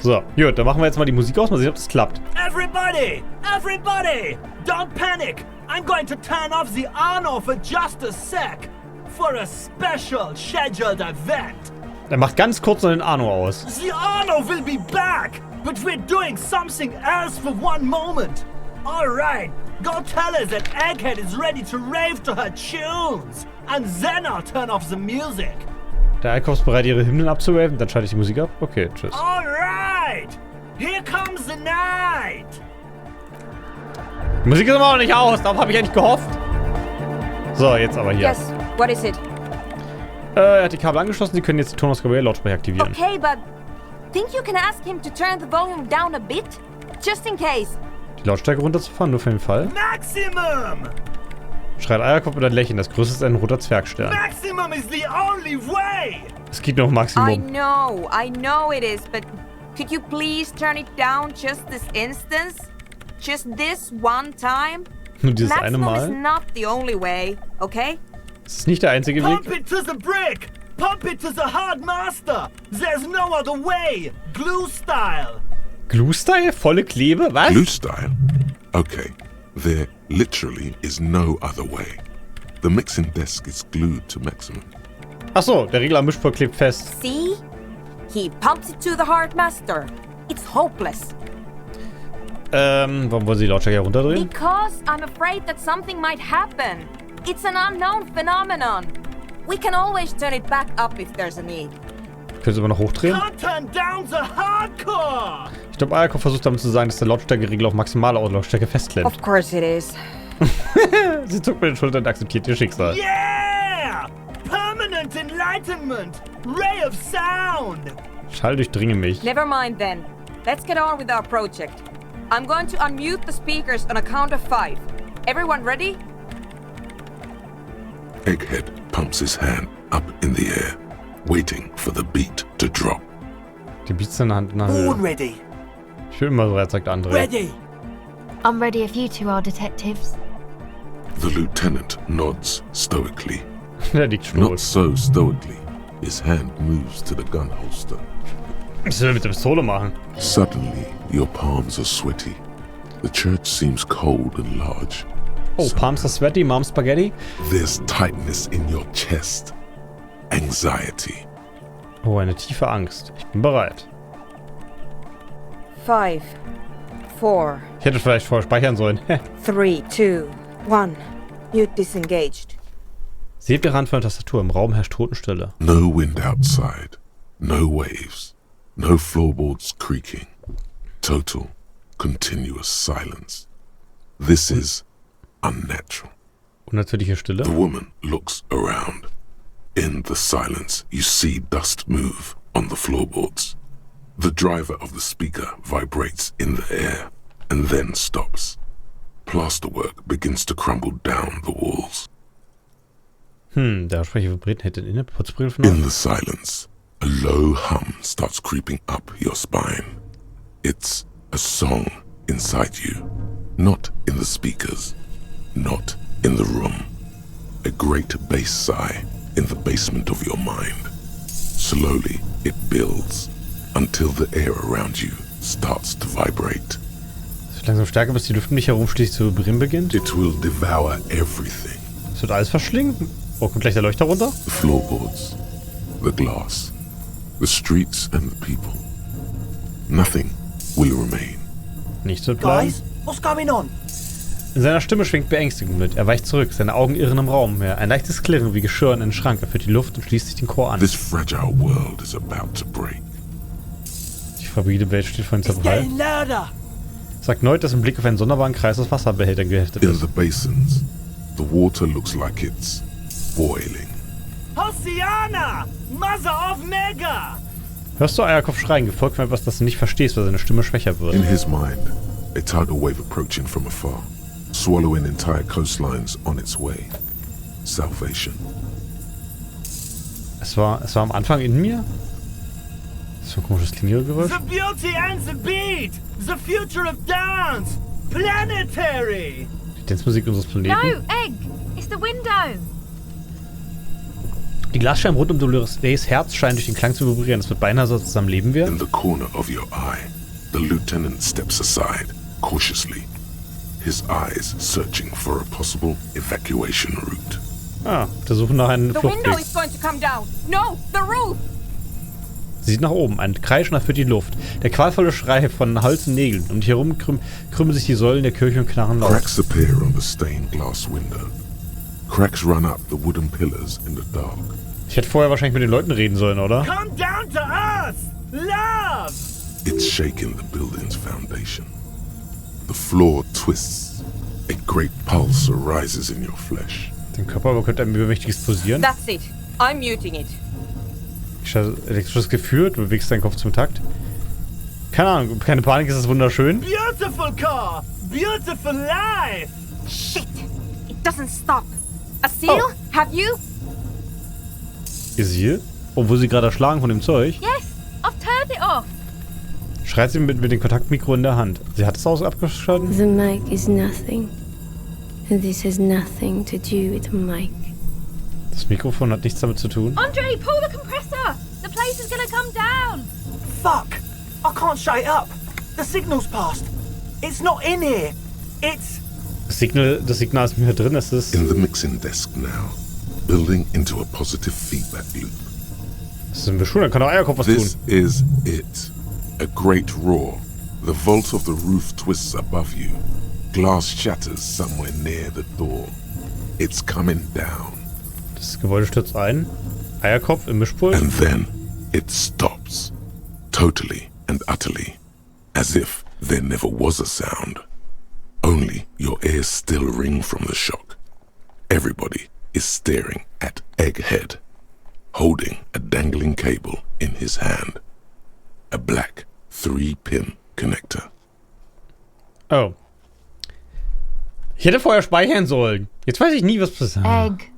So, gut, dann machen wir jetzt mal die Musik aus. Mal sehen, ob das klappt. Everybody! Everybody! Don't panic! I'm going to turn off the Arno for just a sec. For a special scheduled event. Er macht ganz kurz noch den Arno aus. The Arno will be back, but we're doing something else for one moment. Alright, go tell her that Egghead is ready to rave to her tunes. And then I'll turn off the music. Der Egghead ist bereit, ihre Hymnen abzuwaven. Dann schalte ich die Musik ab. Okay, tschüss. Alright, here comes the night. Die Musik ist immer noch nicht aus. Darauf habe ich eigentlich gehofft. So, jetzt aber hier. Yes, what is it? Er hat die Kabel angeschlossen. Sie können jetzt die Tonausgabe der Lautsprecher aktivieren. Okay, but think you can ask him to turn the volume down a bit? Just in case. Die Lautstärke runterzufahren, nur für den Fall. Maximum! Schreit Eierkopf mit ein Lächeln. Das größte ist ein roter Zwergstern. Maximum is the only way! Es geht nur um I Maximum. know it is, but could you please turn it down just this instance? Just this one time? Nur dieses eine Maximum is Mal. not the only way, okay? Das ist nicht der einzige Pump Weg. it to the brick! Pump it to the hard master! There's no other way! Glue style! Glue-Style? Volle Klebe? Was? Glue style? Okay, there literally is no other way. The mixing desk is glued to maximum. Achso, der Regler am Mischpult klebt fest. See? He pumps it to the hard master. It's hopeless. Warum wollen Sie die Lautstärke runterdrehen? Because I'm afraid that something might happen. It's an unknown phenomenon. We can always turn it back up if there's a need. Können Sie aber noch hochdrehen? Can't turn down the hardcore! Ich glaube, Eierkopf versucht damit zu sagen, dass der Lautstärkeregler auf maximale Lautstärke festklemmt. Of course it is. Sie zuckt mit den Schultern und akzeptiert ihr Schicksal. Yeah! Permanent enlightenment! Ray of sound! Schall durchdringe mich. Never mind then. Let's get on with our project. I'm going to unmute the speakers on a count of 5. Everyone ready? Egghead pumps his hand up in the air, waiting for the beat to drop. Die Beats in der Hand in der All Höhe. ready! Ich will immer so, sagt André. Ready! I'm ready if you two are detectives. The lieutenant nods stoically. Der liegt Not stoisch. so stoically. His hand moves to the gun holster. Was will er mit der Pistole machen? Suddenly, your palms are sweaty. The church seems cold and large. Oh, Palms are sweaty, Mom Spaghetti. There's tightness in your chest. Anxiety. Oh, eine tiefe Angst. Ich bin bereit. 5, 4, Ich hätte vielleicht vorher speichern sollen. 3, 2, 1. Mute disengaged. Sie hebt ihre Hand von der Tastatur. Im Raum herrscht Totenstille. No wind outside. No waves. No floorboards creaking. Total, continuous silence. This is unnatural. Unnatürliche Stille. The woman looks around. In the silence, you see dust move on the floorboards. The driver of the speaker vibrates in the air and then stops. Plasterwork begins to crumble down the walls. Der Sprecher vibriert, hätte eine Putzbrille In the silence, a low hum starts creeping up your spine. It's a song inside you, not in the speakers, not in the room. A great bass sigh in the basement of your mind. Slowly, it builds until the air around you starts to vibrate. Es wird langsam stärker, bis die Luft um mich herum schließlich zu vibrieren beginnt. It will devour everything. Es wird alles verschlingen. Oh, kommt gleich der Leuchter runter? The floorboards, the glass, the streets and the people. Nothing will remain. Nichts wird bleiben. Guys, what's going on? In seiner Stimme schwingt Beängstigung mit. Er weicht zurück, seine Augen irren im Raum umher. Ein leichtes Klirren wie Geschirr in einen Schrank. Er führt die Luft und schließt sich den Chor an. This fragile world is about to break. Die fragile Welt steht vor ihm It's zerbreit. getting louder! Sagt Neut, dass im Blick auf einen sonderbaren Kreis aus Wasserbehältern geheftet In ist. the basins, the water looks like it's boiling. Oceana! Mother of Mega! Hörst du Eierkopf schreien, gefolgt von etwas, das du nicht verstehst, weil seine Stimme schwächer wird. In his mind, a tidal wave approaching from afar, swallowing entire coastlines on its way. Salvation. Es war am Anfang in mir? Das ist so ein komisches Klingelgeräusch. The beauty and the beat! The future of dance! Planetary! Die Tanzmusik unseres Planeten. No, Egg! It's the window! Die Glasscheiben rund um Dolores Deis Herz scheinen durch den Klang zu vibrieren. Es wird beinahe so zusammen leben wir. In the corner of your eye, the lieutenant steps aside, cautiously, his eyes searching for a possible evacuation route. Ah, der Suche nach einem The window Fluchtweg. is going to come down. No, the roof! Sie sieht nach oben. Ein Kreisch erfüllt die Luft. Der qualvolle Schrei von Holz und Nägeln. Und hier herum krümmen sich die Säulen der Kirche und knarren laut. Cracks appear on the stained glass window. Cracks run up the wooden pillars in the dark. Ich hätte vorher wahrscheinlich mit den Leuten reden sollen, oder? Come down to us! Love! It's shaking the building's foundation. The floor twists. A great pulse arises in your flesh. Dem Körper aber könnte ein übermächtiges Posieren. That's it. I'm muting it. Elektrisches Gefühl, du bewegst deinen Kopf zum Takt. Keine Ahnung, keine Panik, ist es wunderschön. Beautiful car! Beautiful life! Shit! It doesn't stop. A seal? Oh. Have you? Ihr Seal? Obwohl sie gerade erschlagen von dem Zeug, Yes, I've turned it off. schreit sie mit dem Kontaktmikro in der Hand. Sie hat es abgeschaltet? The mic is nothing. And this has nothing to do with the mic. Das Mikrofon hat nichts damit zu tun. Andre, pull the compressor. The place is gonna come down. Fuck! I can't shut it up! The signal's passed! It's not in here! It's... Das Signal ist mir drin, es ist... In the mixing desk now, building into a positive feedback loop. Das ist ein Beschwur, dann kann auch Eierkopf was This tun. is it. A great roar. The vault of the roof twists above you. Glass shatters somewhere near the door. It's coming down. Das Gebäude stürzt ein. Eierkopf im Mischpult. And then it stops. Totally and utterly. As if there never was a sound. Only your ears still ring from the shock. Everybody is staring at Egghead, holding a dangling cable in his hand. A black 3-pin connector. Oh. Ich hätte vorher speichern sollen. Jetzt weiß ich nie, was passiert. Egg.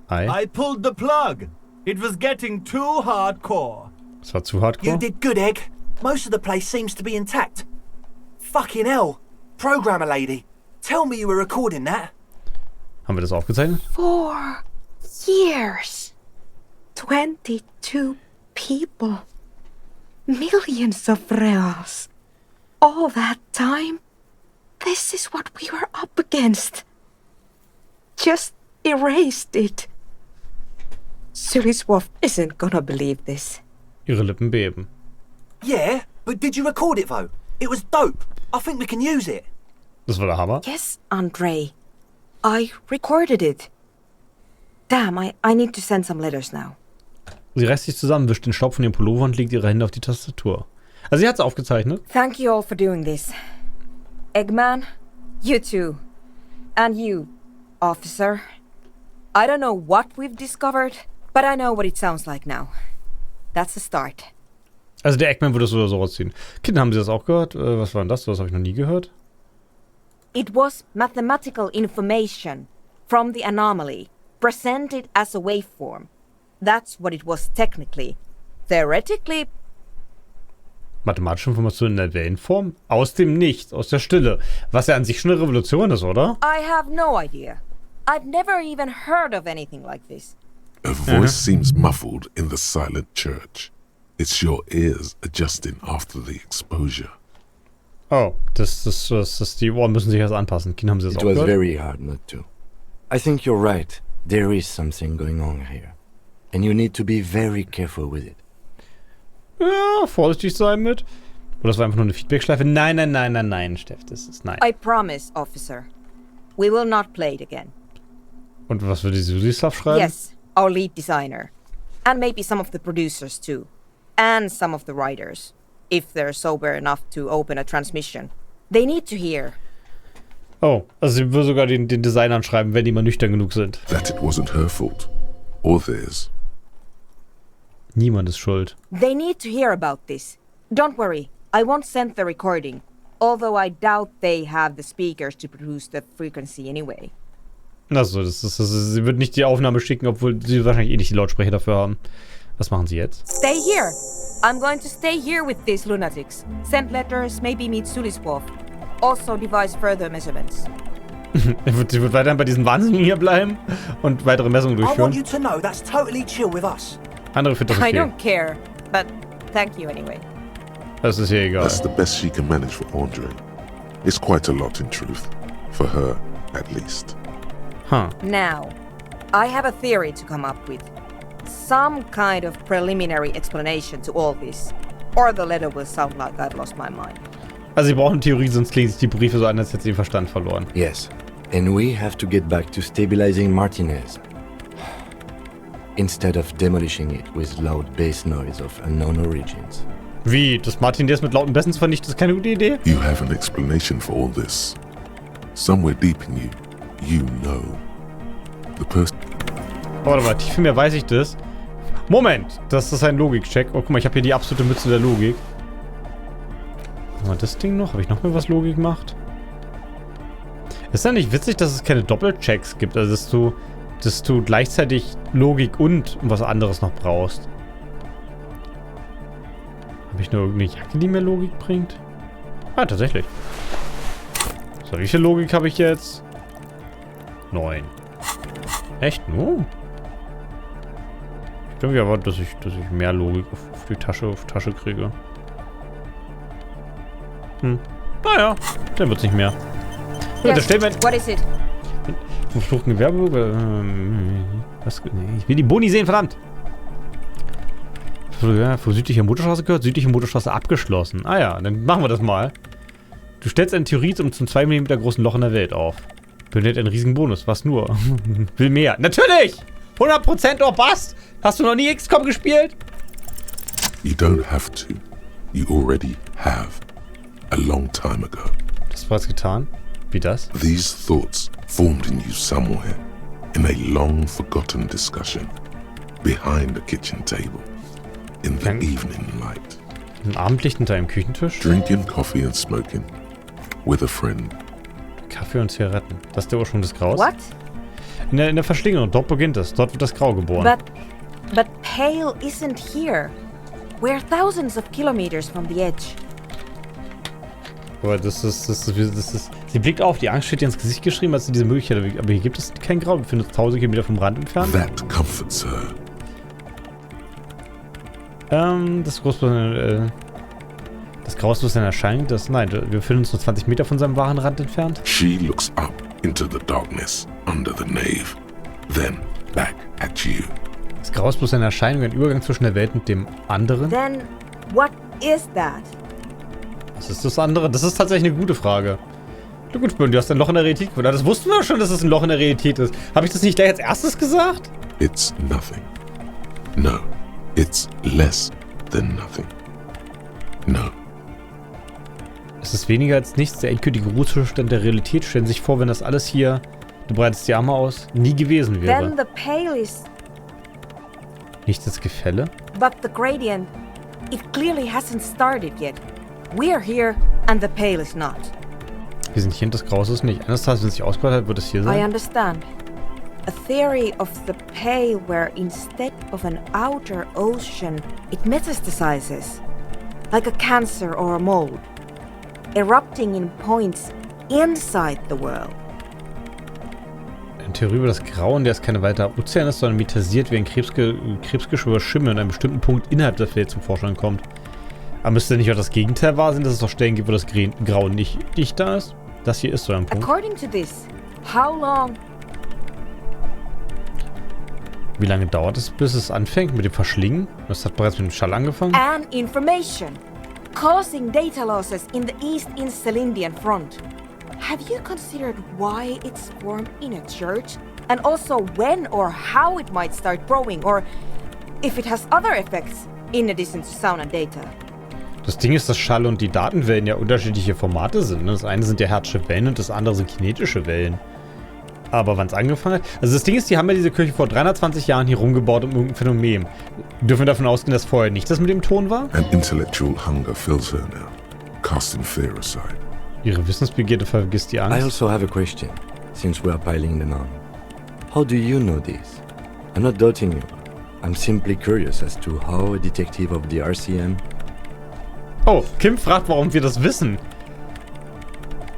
Ei. I pulled the plug! It was getting too hardcore. Das war zu hardcore. You did good, Egg. Most of the place seems to be intact. Fucking hell. Programmer lady, tell me you were recording that. Haben wir das aufgezeichnet? 4 years. 22 people. Millions of reals. All that time. This is what we were up against. Just erased it. Suliswolf isn't gonna believe this. Ihre Lippen beben. Yeah, but did you record it though? It was dope. I think we can use it. Das war der Hammer. Yes, Andre. I recorded it. Damn, I need to send some letters now. Sie reißt sich zusammen, wischt den Staub von ihrem Pullover und legt ihre Hände auf die Tastatur. Also sie hat es aufgezeichnet. Thank you all for doing this. Eggman, you too. And you, officer. I don't know what we've discovered, but I know what it sounds like now. That's a start. Also der Eggman würde es so oder so rausziehen. Kinder, haben Sie das auch gehört? Was war denn das? Das habe ich noch nie gehört. It was mathematical information from the anomaly, presented as a waveform. That's what it was technically. Theoretically, Mathematische Informationen in der Wellenform? Aus dem Nichts, aus der Stille. Was ja an sich schon eine Revolution ist, oder? I have no idea. I've never even heard of anything like this. A voice seems muffled in the silent church. It's your ears adjusting after the exposure. Oh, die Ohren müssen sich erst anpassen. Kinder, haben Sie das It auch was gehört? very hard not to. I think you're right. There is something going on here. And you need to be very careful with it. Ja, vorsichtig sein mit. Oder das war einfach nur eine Feedback-Schleife. Nein, Steff, das ist nein. I promise, officer. We will not play it again. Und was würde die Sulislav schreiben? Yes, our lead designer. And maybe some of the producers too. And some of the writers. If they're sober enough to open a transmission. They need to hear. Oh, also sie würde sogar den Designern schreiben, wenn die mal nüchtern genug sind. That it wasn't her fault. Or theirs. Niemand ist schuld. They need to hear about this. Don't worry, I won't send the recording. Although I doubt they have the speakers to produce the frequency anyway. Achso, sie wird nicht die Aufnahme schicken, obwohl sie wahrscheinlich eh nicht die Lautsprecher dafür haben. Was machen sie jetzt? Stay here. I'm going to stay here with these lunatics. Send letters, maybe meet Suliswolf. Also devise further measurements. Sie wird weiterhin bei diesen Wahnsinnigen hier bleiben und weitere Messungen I want durchführen. you to know that's totally chill with us. Andere findet das I okay. don't care, but thank you anyway. Das ist hier egal. That's the best she can manage for Andre. It's quite a lot in truth. For her, at least. Huh. Now, I have a theory to come up with. Some kind of preliminary explanation to all this. Or the letter will sound like I've lost my mind. Also sie brauchen eine Theorie, sonst klingen sich die Briefe so an, als hätte sie den Verstand verloren. Yes, and we have to get back to stabilizing Martinez. Instead of demolishing it with loud bass noise of unknown origins. Wie? Das Martinez mit lauten Bässen zu vernichten, ist keine gute Idee? You have an explanation for all this. Somewhere deep in you, you know. The person. Oh, warte mal, viel mehr weiß ich das. Moment, das ist ein Logikcheck. Oh, guck mal, ich habe hier die absolute Mütze der Logik. Guck mal, das Ding noch. Habe ich noch mal was Logik gemacht? Ist ja nicht witzig, dass es keine Doppelchecks gibt. Also, dass du gleichzeitig Logik und was anderes noch brauchst. Habe ich nur irgendeine Jacke, die mir Logik bringt? Ah, tatsächlich. So, wie viel Logik habe ich jetzt? 9. Echt? Nur? Ich glaube, ich erwarte, dass ich mehr Logik auf die Tasche kriege. Naja, dann wird es nicht mehr. Ja, das stellt mir... What is it? Verfluchten Gewerbe... was? Nee, ich will die Boni sehen, verdammt! Vor südlicher Motorstraße gehört, südliche Motorstraße abgeschlossen. Ah ja, dann machen wir das mal. Du stellst eine Theorie zum 2 mm großen Loch in der Welt auf. Bildet einen riesigen Bonus, was nur? Will mehr. Natürlich! 100% or bust! Hast du noch nie XCOM gespielt? You don't have to. You already have. A long time ago. Das war es getan. Wie das? These thoughts formed in you somewhere. In a long forgotten discussion. Behind the kitchen table. In the evening light. Ein Abendlicht hinter einem Küchentisch? Drinking coffee and smoking. With a friend. Kaffee und Zigaretten. Das ist der Ursprung des Graus? What? In der Verschlingerung. Dort beginnt es. Dort wird das Grau geboren. But Pale isn't here. We're thousands of kilometers from the edge. Aber das ist... Sie blickt auf. Die Angst steht ihr ins Gesicht geschrieben, als sie diese Möglichkeit hat. Aber hier gibt es kein Grau. Wir befinden uns 1000 Kilometer vom Rand entfernt. That comforts her. Das Grau ist bloß eine Erscheinung. Nein, wir befinden uns nur 20 Meter von seinem wahren Rand entfernt. She looks up into the darkness under the nave. Then back at you. Das Grau ist bloß eine Erscheinung, ein Übergang zwischen der Welt und dem anderen. Then what is that? Was ist das andere? Das ist tatsächlich eine gute Frage. Glückwunsch, du hast ein Loch in der Realität gefunden. Das wussten wir schon, dass es ein Loch in der Realität ist. Habe ich das nicht gleich als erstes gesagt? It's nothing. No. It's less than nothing. No. Es ist weniger als nichts. Der endgültige Ruhezustand der Realität. Stellen Sie sich vor, wenn das alles hier, du breitest die Arme aus, nie gewesen wäre. Then the Pale is... Nichts als Gefälle? But the gradient, it clearly hasn't started yet. We're here and the Pale is not. Wir sind hier und das Grau ist es nicht. Eines Tages, wenn es sich ausgebreitet hat, wird es hier I sein. understand. A theory of the Pale where instead of an outer ocean, it metastasizes. Like a cancer or a mold. Erupting in points inside the world. Eine Theorie über das Grau, in der es keine weitere Ozean ist, sondern metastasiert wie ein Krebsgeschwür Schimmel an einem bestimmten Punkt innerhalb der Welt zum Vorschein kommt. Aber müsste nicht auch das Gegenteil wahr sein, dass es doch Stellen gibt, wo das Grau nicht da ist? Das hier ist so ein Punkt. According to this, how long... Wie lange dauert es, bis es anfängt mit dem Verschlingen? Das hat bereits mit dem Schall angefangen. And information. Causing data losses in the East Insulindian front. Have you considered why it's formed in a church? And also when or how it might start growing? Or if it has other effects in addition to sound and data? Das Ding ist, dass Schall und die Datenwellen ja unterschiedliche Formate sind. Das eine sind ja Hertzsche Wellen und das andere sind kinetische Wellen. Aber wann es angefangen hat... Also das Ding ist, die haben ja diese Kirche vor 320 Jahren hier rumgebaut um irgendein Phänomen. Dürfen wir davon ausgehen, dass vorher nicht das mit dem Ton war? An intellectual hunger fills her now, casting fear aside. Ihre Wissensbegierde vergisst die Angst. I also have a question, since we are piling them on. How do you know this? I'm not doubting you. I'm simply curious as to how a detective of the RCM... Oh, Kim fragt, warum wir das wissen.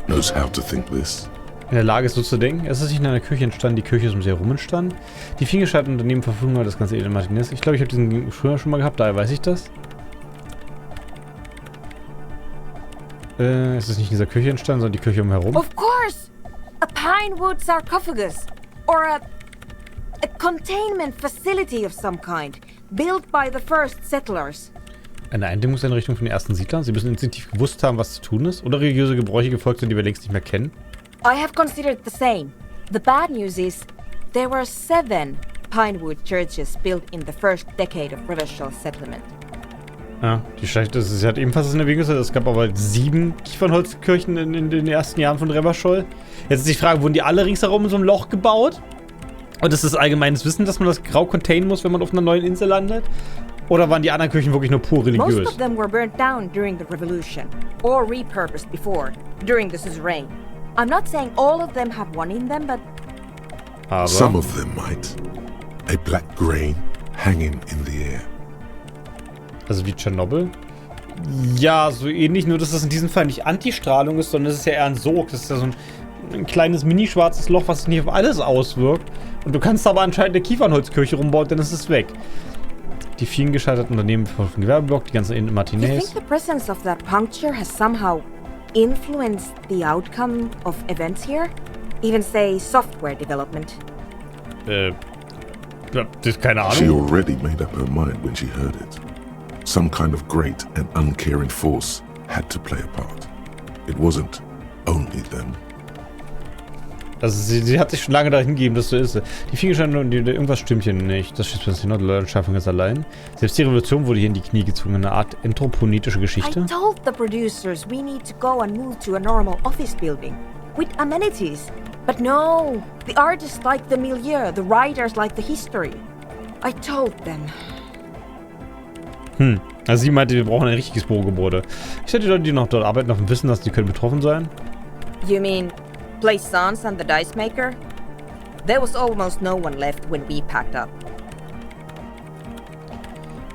Knows how to think this. in der Lage ist, so zu denken. Es ist nicht in einer Küche entstanden, die Küche ist um sie herum entstanden. Die vielgestalteten Unternehmen verfügen über das ganze Martinez. Ich glaube, ich habe diesen früher schon mal gehabt, daher weiß ich das. Es ist nicht in dieser Küche entstanden, sondern die Küche umherum. Of course! A pinewood sarcophagus. Or a containment facility of some kind. Built by the first settlers. Eine Eindämmungseinrichtung von den ersten Siedlern? Sie müssen instinktiv gewusst haben, was zu tun ist? Oder religiöse Gebräuche gefolgt sind, die wir längst nicht mehr kennen? I have considered the same. The bad news is, there were 7 pinewood churches built in the first decade of provincial settlement. Ja, die Schlechte ist, sie hat ebenfalls in der Wege gesagt, es gab aber 7 Kiefernholzkirchen in den ersten Jahren von Reberscholl. Jetzt ist die Frage, wurden die alle ringsherum in so einem Loch gebaut? Und ist das allgemeines Wissen, dass man das Grau containen muss, wenn man auf einer neuen Insel landet? Oder waren die anderen Kirchen wirklich nur pur religiös? Most of them were burnt down during the revolution, or repurposed before, during the suzerain. I'm not saying all of them have one in them, but... Aber Some of them might. A black grain hanging in the air. also wie Tschernobyl? Ja, so ähnlich, nur dass das in diesem Fall nicht Antistrahlung ist, sondern es ist ja eher ein Sog. Das ist ja so ein kleines mini-schwarzes Loch, was sich nicht auf alles auswirkt. Und du kannst aber anscheinend eine Kiefernholzkirche rumbauen, dann ist es weg. Die vielen gescheiterten Unternehmen vom Gewerbeblock, die ganzen You think Martinez. the presence of that puncture has somehow influenced the outcome of events here? Even say software development? Ja, das ist keine She Ahnung. already made up her mind when she heard it. Some kind of great and uncaring force had to play a part. It wasn't only them. Also sie hat sich schon lange dahin gegeben, dass so ist. Die Fingerscheine, irgendwas stimmt hier nicht. Das steht plötzlich noch, die Leute schaffen ganz allein. Selbst die Revolution wurde hier in die Knie gezwungen. Eine Art anthroponetische Geschichte. I told the producers we need to go and move to a normal office building with amenities. But no, the artists like the milieu, the writers like the history. I told them. Also sie meinte, wir brauchen ein richtiges Bürogebäude. Ich hätte die Leute, die noch dort arbeiten, auf dem Wissen lassen, die können betroffen sein. You mean Plaisance and the Dice Maker? There was almost no one left when we packed up.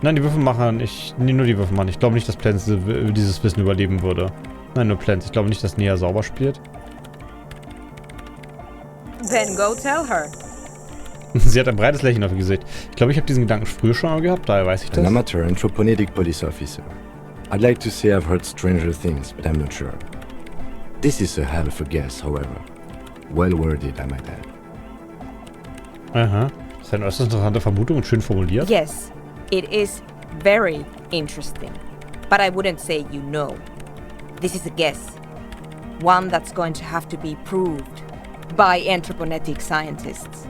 Nein, die Würfelmacher nicht. Nee, nur die Würfelmacher. Ich glaube nicht, dass Plants dieses Wissen überleben würde. Nein, nur Plants. Ich glaube nicht, dass Nia sauber spielt. Then go tell her. Sie hat ein breites Lächeln auf ihr Gesicht. Ich glaube, ich habe diesen Gedanken früher schon mal gehabt, daher weiß ich An das. amateur anthropomorphic police officer. I'd like to say I've heard stranger things, but I'm not sure. This is a hell of a guess, however. Well worded, I might add. Aha. Das ist eine äußerst interessante Vermutung und schön formuliert. Yes, it is very interesting. But I wouldn't say you know. This is a guess. One that's going to have to be proved by anthroponetic scientists.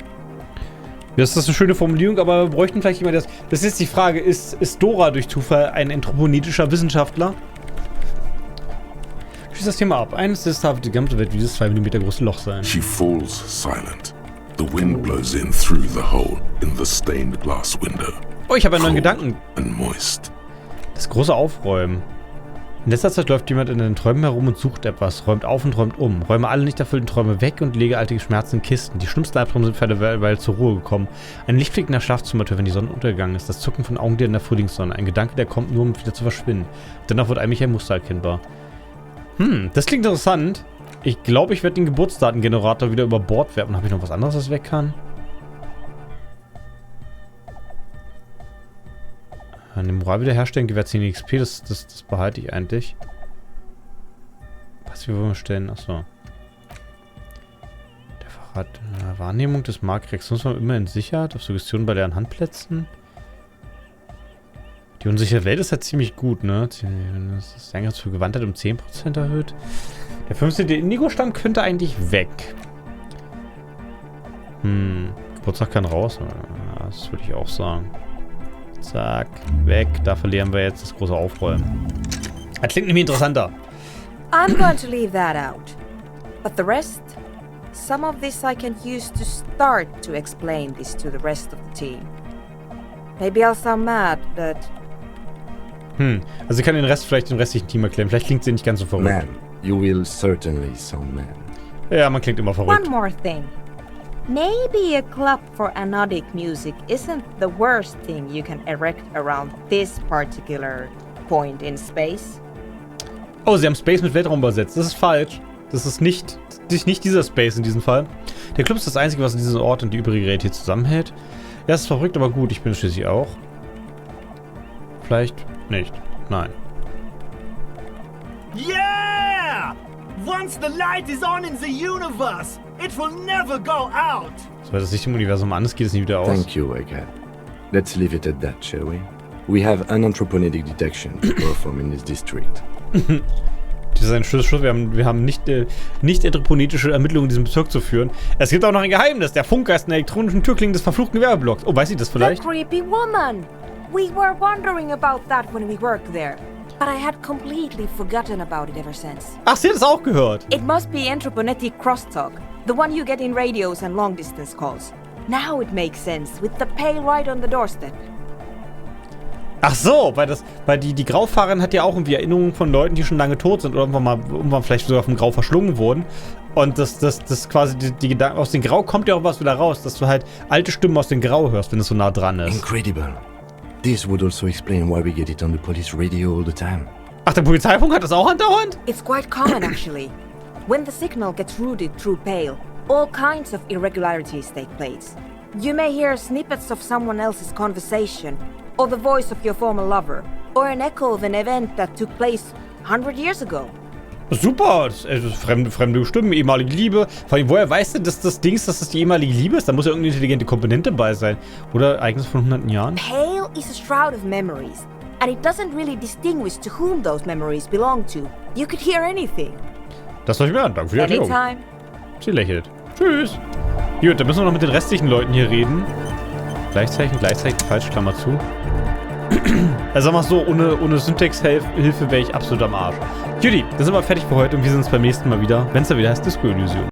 Das ist eine schöne Formulierung, aber wir bräuchten vielleicht jemand, das ist jetzt die Frage, ist Dora durch Zufall ein anthroponetischer Wissenschaftler? Schließ das Thema ab. Eines Tages darf die gesamte Welt wie dieses 2 mm große Loch sein. She falls silent. The wind blows in through the hole in the stained glass window. Oh, ich habe einen neuen Cold Gedanken. and moist. Das große Aufräumen. In letzter Zeit läuft jemand in den Träumen herum und sucht etwas, räumt auf und träumt um. Räume alle nicht erfüllten Träume weg und lege alte Schmerzen in Kisten. Die schlimmsten Albträume sind für eine Weile zur Ruhe gekommen. Ein Lichtblick in der Schlafzimmertür, wenn die Sonne untergegangen ist. Das Zucken von Augenlidern in der Frühlingssonne. Ein Gedanke, der kommt nur, um wieder zu verschwinden. Dennoch wird eigentlich ein Muster erkennbar. Das klingt interessant. Ich glaube, ich werde den Geburtsdatengenerator wieder über Bord werfen. Habe ich noch was anderes, was weg kann? Eine Moral wiederherstellen, gewährt 10 XP, das behalte ich eigentlich. Passive Würmer stellen, achso. Der Verrat Wahrnehmung des Marktreaktionsforms immerhin sichert, auf Suggestionen bei leeren Handplätzen. Die unsichere Welt ist halt ziemlich gut, ne? Das ist eigentlich für Gewandtheit um 10% erhöht. Der 15. Indigo-Stamm könnte eigentlich weg. Geburtstag kann raus. Ja, das würde ich auch sagen. Zack, weg. Da verlieren wir jetzt das große Aufräumen. Das klingt nämlich interessanter. I'm going to leave that out. But the rest, some of this I can use to start to explain this to the rest of the team. Maybe I'll sound mad, but... Also sie kann den Rest vielleicht dem restlichen Team erklären. Vielleicht klingt sie nicht ganz so verrückt. Man, you will certainly sound man. Ja, man klingt immer verrückt. One more thing. Maybe a club for anodic music isn't the worst thing you can erect around this particular point in space. Oh, sie haben Space mit Weltraum übersetzt. Das ist falsch. Das ist nicht dieser Space in diesem Fall. Der Club ist das Einzige, was in diesem Ort und die übrige Realität zusammenhält. Ja, es ist verrückt, aber gut. Ich bin es schließlich auch. Vielleicht nicht. Nein. Yeah! Once the light is on in the universe, it will never go out. Sobald das Licht im Universum an ist, geht es nie wieder aus. Thank you, Egghead. Let's leave it at that, shall we? We have unanthropomorphic detection to perform in this district. Das ist ein Schluss. Wir haben nicht anthroponetische Ermittlungen in diesem Bezirk zu führen. Es gibt auch noch ein Geheimnis. Der Funkgeist in der elektronischen Türklinge des verfluchten Werbeblocks. Oh, weiß sie das vielleicht? The creepy woman! We were wondering about that when we worked there. But I had completely forgotten about it ever since. Ach, sie hat es auch gehört. It must be anthroponetic crosstalk. The one you get in radios and long-distance calls. Now it makes sense, with the pail right on the doorstep. Ach so, weil die Graufahrerin hat ja auch irgendwie Erinnerungen von Leuten, die schon lange tot sind oder irgendwann vielleicht sogar vom Grau verschlungen wurden. Und das quasi die Gedanken aus dem Grau kommt ja auch was wieder raus, dass du halt alte Stimmen aus dem Grau hörst, wenn es so nah dran ist. Incredible. This would also explain why we get it on the police radio all the time. Ach, der Polizeifunk hat das auch andauernd? It's quite common actually. When the signal gets routed through Pale, all kinds of irregularities take place. You may hear snippets of someone else's conversation, or the voice of your former lover, or an echo of an event that took place 100 years ago. Super, das ist fremde Stimmen, ehemalige Liebe. Vor allem, woher weißt du, dass das Ding ist, dass das die ehemalige Liebe ist? Da muss ja irgendeine intelligente Komponente bei sein. Oder Ereignis von hunderten Jahren? Pale is a shroud of memories, and it doesn't really distinguish to whom those memories belong to. You could hear anything. Das soll ich mir an. Danke für die Erklärung. Anytime. Sie lächelt. Tschüss. Gut, dann müssen wir noch mit den restlichen Leuten hier reden. Gleichzeichen, falsch, Klammer zu. Also sag mal so, ohne Syntax-Hilfe wäre ich absolut am Arsch. Judy, dann sind wir fertig für heute und wir sehen uns beim nächsten Mal wieder, wenn es da wieder heißt Elysium.